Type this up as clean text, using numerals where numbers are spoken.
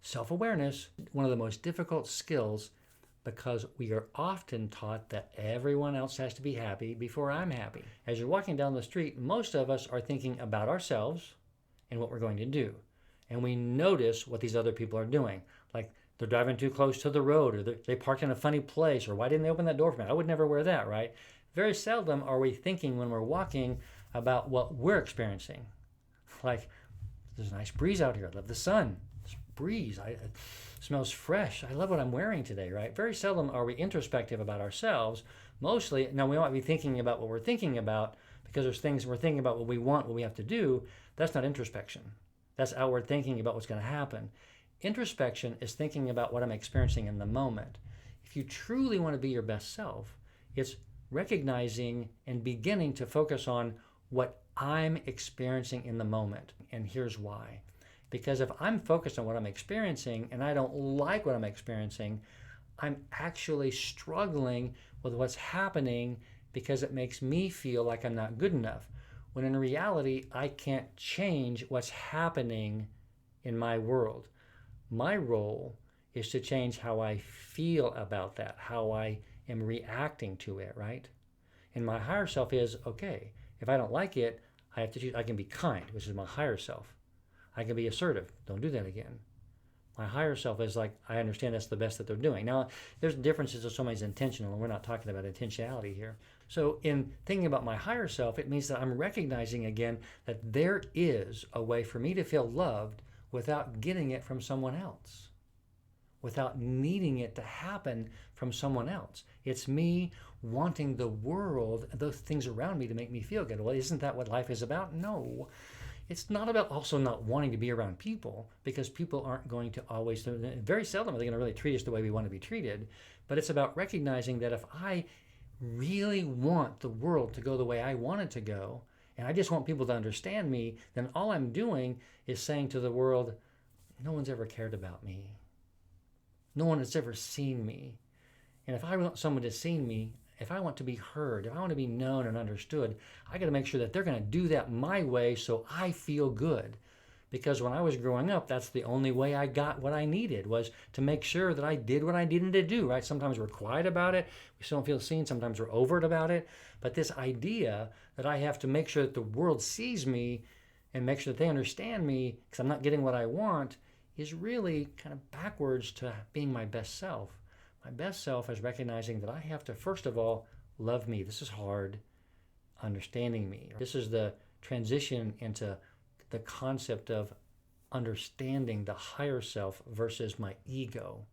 Self-awareness, one of the most difficult skills, because we are often taught that everyone else has to be happy before I'm happy. As you're walking down the street, most of us are thinking about ourselves and what we're going to do. And we notice what these other people are doing. Like they're driving too close to the road, or they parked in a funny place, or why didn't they open that door for me? I would never wear that, right? Very seldom are we thinking when we're walking about what we're experiencing. Like, there's a nice breeze out here. I love the sun. This breeze. It smells fresh. I love what I'm wearing today, right? Very seldom are we introspective about ourselves. Mostly, now we might be thinking about what we're thinking about because there's things we're thinking about what we want, what we have to do. That's not introspection. That's outward thinking about what's going to happen. Introspection is thinking about what I'm experiencing in the moment. If you truly want to be your best self, it's recognizing and beginning to focus on what I'm experiencing in the moment. And here's why. Because if I'm focused on what I'm experiencing and I don't like what I'm experiencing, I'm actually struggling with what's happening because it makes me feel like I'm not good enough. When in reality, I can't change what's happening in my world. My role is to change how I feel about that, how I am reacting to it, right? And my higher self is, okay, if I don't like it, I have to choose. I can be kind, which is my higher self. I can be assertive. Don't do that again. My higher self is like, I understand that's the best that they're doing. Now, there's differences if somebody's intentional, and we're not talking about intentionality here. So in thinking about my higher self, it means that I'm recognizing again that there is a way for me to feel loved without getting it from someone else, without needing it to happen from someone else. It's me wanting the world, those things around me to make me feel good. Well, isn't that what life is about? No. It's not about also not wanting to be around people, because people aren't going to always, very seldom are they going to really treat us the way we want to be treated. But it's about recognizing that if I really want the world to go the way I want it to go, and I just want people to understand me, then all I'm doing is saying to the world, no one's ever cared about me. No one has ever seen me. And if I want someone to see me, if I want to be heard, if I want to be known and understood, I got to make sure that they're going to do that my way so I feel good. Because when I was growing up, that's the only way I got what I needed, was to make sure that I did what I needed to do, right? Sometimes we're quiet about it. We still don't feel seen. Sometimes we're overt about it. But this idea that I have to make sure that the world sees me and make sure that they understand me because I'm not getting what I want is really kind of backwards to being my best self. My best self is recognizing that I have to, first of all, love me. This is hard. Understanding me. This is the transition into the concept of understanding the higher self versus my ego.